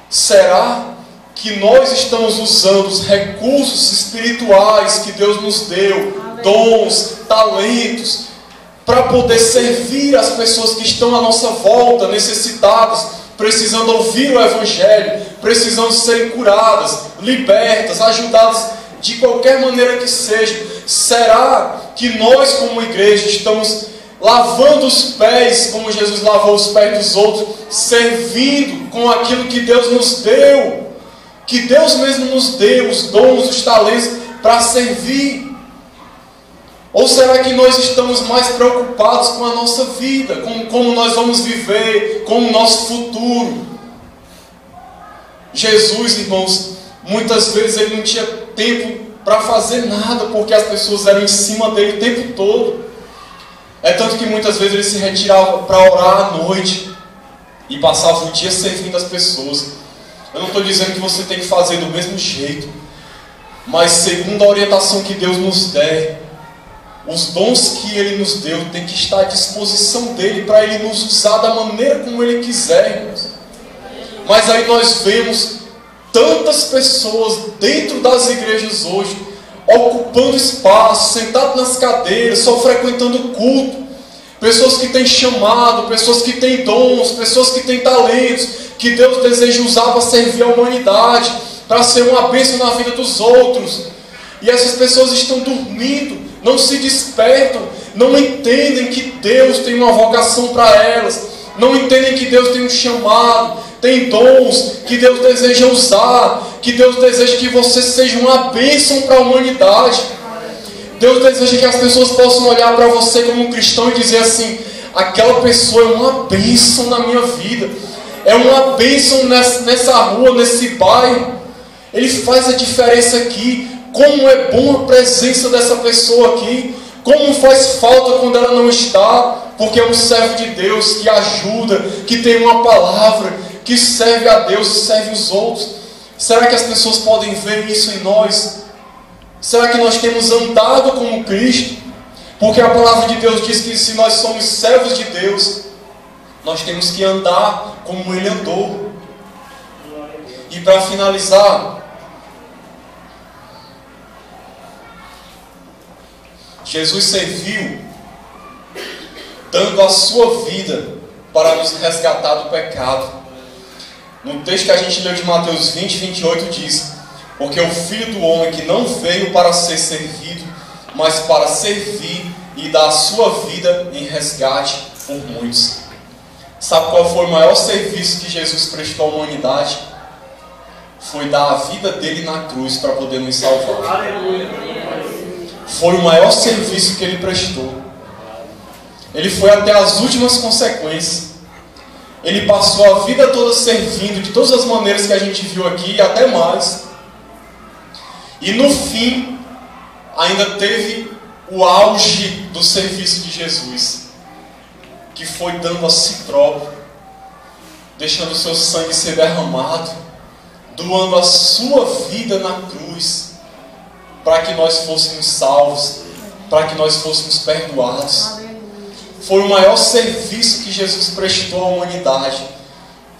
Será que nós estamos usando os recursos espirituais que Deus nos deu, dons, talentos, para poder servir as pessoas que estão à nossa volta, necessitadas, precisando ouvir o Evangelho, precisando serem curadas, libertas, ajudadas de qualquer maneira que seja? Será que nós como igreja estamos lavando os pés, como Jesus lavou os pés dos outros, servindo com aquilo que Deus nos deu, que Deus mesmo nos deu, os dons, os talentos, para servir? Ou será que nós estamos mais preocupados com a nossa vida, com como nós vamos viver, com o nosso futuro? Jesus, irmãos, muitas vezes ele não tinha tempo para fazer nada, porque as pessoas eram em cima dele o tempo todo. É tanto que muitas vezes ele se retirava para orar à noite e passava o dia servindo as pessoas. Eu não estou dizendo que você tem que fazer do mesmo jeito, mas segundo a orientação que Deus nos der, os dons que Ele nos deu tem que estar à disposição dEle para Ele nos usar da maneira como Ele quiser, irmãos. Mas aí nós vemos tantas pessoas dentro das igrejas hoje, ocupando espaço, sentados nas cadeiras, só frequentando o culto. Pessoas que têm chamado, pessoas que têm dons, pessoas que têm talentos, que Deus deseja usar para servir a humanidade, para ser uma bênção na vida dos outros. E essas pessoas estão dormindo, não se despertam, não entendem que Deus tem uma vocação para elas, não entendem que Deus tem um chamado, tem dons que Deus deseja usar, que Deus deseja que você seja uma bênção para a humanidade. Deus deseja que as pessoas possam olhar para você como um cristão e dizer assim: aquela pessoa é uma bênção na minha vida, é uma bênção nessa rua, nesse bairro, ele faz a diferença aqui. Como é bom a presença dessa pessoa aqui, como faz falta quando ela não está, porque é um servo de Deus que ajuda, que tem uma palavra, que serve a Deus e serve os outros. Será que as pessoas podem ver isso em nós? Será que nós temos andado como Cristo? Porque a palavra de Deus diz que se nós somos servos de Deus, nós temos que andar como Ele andou. E para finalizar, Jesus serviu dando a sua vida para nos resgatar do pecado. No texto que a gente leu de Mateus 20, 28 diz: porque o Filho do Homem que não veio para ser servido, mas para servir e dar a sua vida em resgate por muitos. Sabe qual foi o maior serviço que Jesus prestou à humanidade? Foi dar a vida dele na cruz para poder nos salvar. Aleluia. Foi o maior serviço que ele prestou. Ele foi até as últimas consequências. Ele passou a vida toda servindo de todas as maneiras que a gente viu aqui e até mais. E no fim, ainda teve o auge do serviço de Jesus, que foi dando a si próprio, deixando o seu sangue ser derramado, doando a sua vida na cruz, para que nós fôssemos salvos, para que nós fôssemos perdoados. Foi o maior serviço que Jesus prestou à humanidade.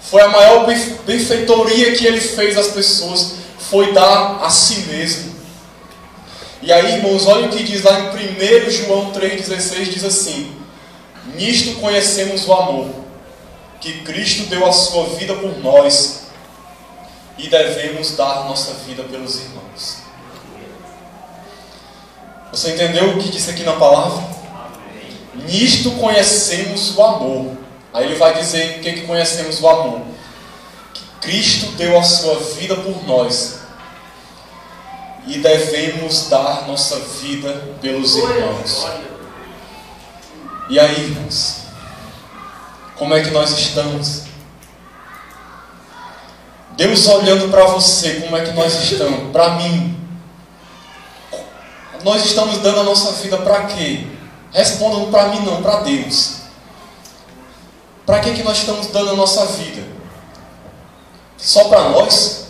Foi a maior benfeitoria que Ele fez às pessoas. Foi dar a si mesmo. E aí, irmãos, olha o que diz lá em 1 João 3,16, diz assim: nisto conhecemos o amor, que Cristo deu a sua vida por nós, e devemos dar nossa vida pelos irmãos. Você entendeu o que disse aqui na palavra? Nisto conhecemos o amor. Aí ele vai dizer o que conhecemos o amor: que Cristo deu a sua vida por nós, e devemos dar nossa vida pelos irmãos. E aí, irmãos, como é que nós estamos? Deus olhando para você, como é que nós estamos? Para mim, nós estamos dando a nossa vida para quê? Respondam para mim não, para Deus. Para que nós estamos dando a nossa vida? Só para nós?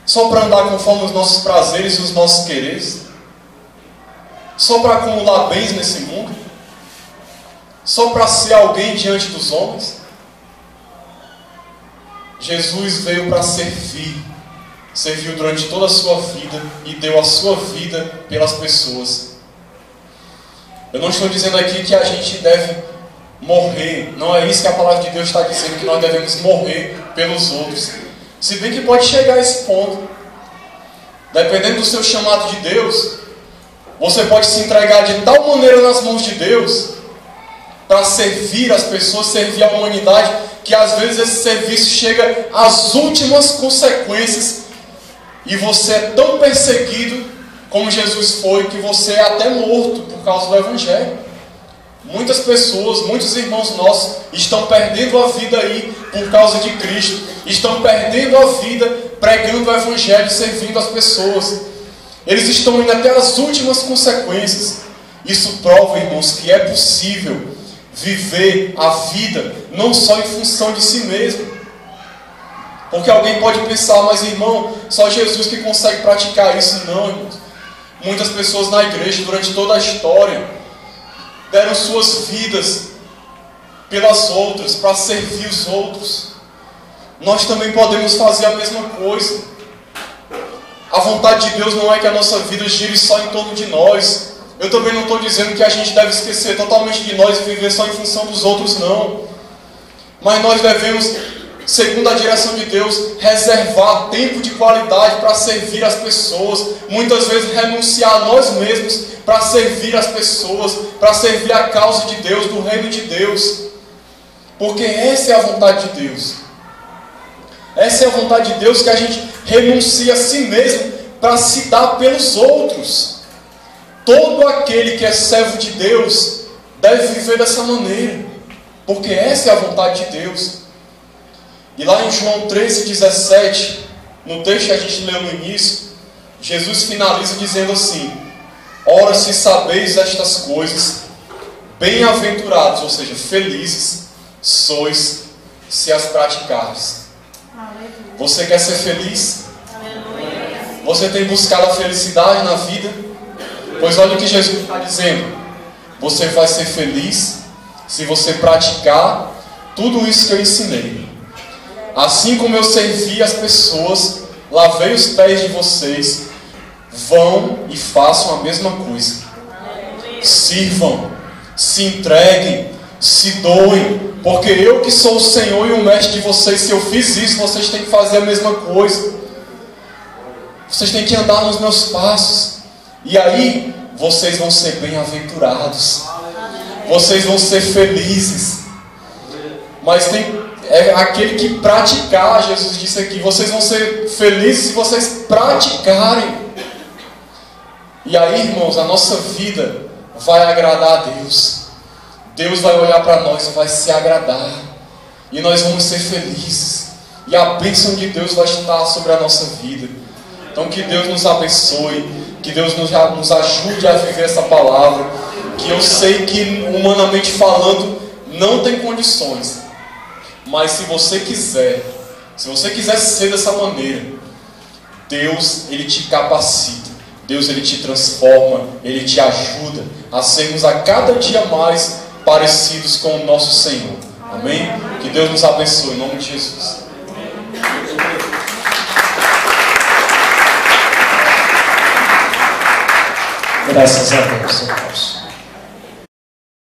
Só para andar conforme os nossos prazeres e os nossos quereres? Só para acumular bens nesse mundo? Só para ser alguém diante dos homens? Jesus veio para servir. Serviu durante toda a sua vida e deu a sua vida pelas pessoas. Eu não estou dizendo aqui que a gente deve morrer. Não é isso que a palavra de Deus está dizendo, que nós devemos morrer pelos outros. Se bem que pode chegar a esse ponto. Dependendo do seu chamado de Deus, você pode se entregar de tal maneira nas mãos de Deus para servir as pessoas, servir a humanidade, que às vezes esse serviço chega às últimas consequências e você é tão perseguido como Jesus foi, que você é até morto por causa do Evangelho. Muitas pessoas, muitos irmãos nossos estão perdendo a vida aí por causa de Cristo, estão perdendo a vida pregando o Evangelho, servindo as pessoas. Eles estão indo até as últimas consequências. Isso prova, irmãos, que é possível viver a vida não só em função de si mesmo. Porque alguém pode pensar, mas irmão, só Jesus que consegue praticar isso. Não, irmãos. Muitas pessoas na igreja, durante toda a história, deram suas vidas pelas outras, para servir os outros. Nós também podemos fazer a mesma coisa. A vontade de Deus não é que a nossa vida gire só em torno de nós. Eu também não estou dizendo que a gente deve esquecer totalmente de nós e viver só em função dos outros, não. Mas nós devemos, segundo a direção de Deus, reservar tempo de qualidade para servir as pessoas. Muitas vezes renunciar a nós mesmos para servir as pessoas, para servir a causa de Deus, do reino de Deus. Porque essa é a vontade de Deus. Essa é a vontade de Deus, que a gente renuncie a si mesmo para se dar pelos outros. Todo aquele que é servo de Deus deve viver dessa maneira, porque essa é a vontade de Deus. E lá em João 13,17, no texto que a gente leu no início, Jesus finaliza dizendo assim: ora, se sabeis estas coisas, bem-aventurados, ou seja, felizes, sois se as praticares. Você quer ser feliz? Você tem buscado a felicidade na vida? Pois olha o que Jesus está dizendo: você vai ser feliz se você praticar tudo isso que eu ensinei. Assim como eu servi as pessoas, lavei os pés de vocês, vão e façam a mesma coisa. Sirvam, se entreguem, se doem, porque eu que sou o Senhor e o Mestre de vocês, se eu fiz isso, vocês têm que fazer a mesma coisa. Vocês têm que andar nos meus passos. E aí, vocês vão ser bem-aventurados. Vocês vão ser felizes. Mas é aquele que praticar, Jesus disse aqui, vocês vão ser felizes se vocês praticarem. E aí, irmãos, a nossa vida vai agradar a Deus. Deus vai olhar para nós e vai se agradar. E nós vamos ser felizes. E a bênção de Deus vai estar sobre a nossa vida. Então que Deus nos abençoe, que Deus nos ajude a viver essa palavra, que eu sei que humanamente falando não tem condições, mas se você quiser ser dessa maneira, Deus, Ele te capacita, Deus, Ele te transforma, Ele te ajuda a sermos a cada dia mais parecidos com o nosso Senhor. Amém? Que Deus nos abençoe, em nome de Jesus. Graças a Deus, irmãos.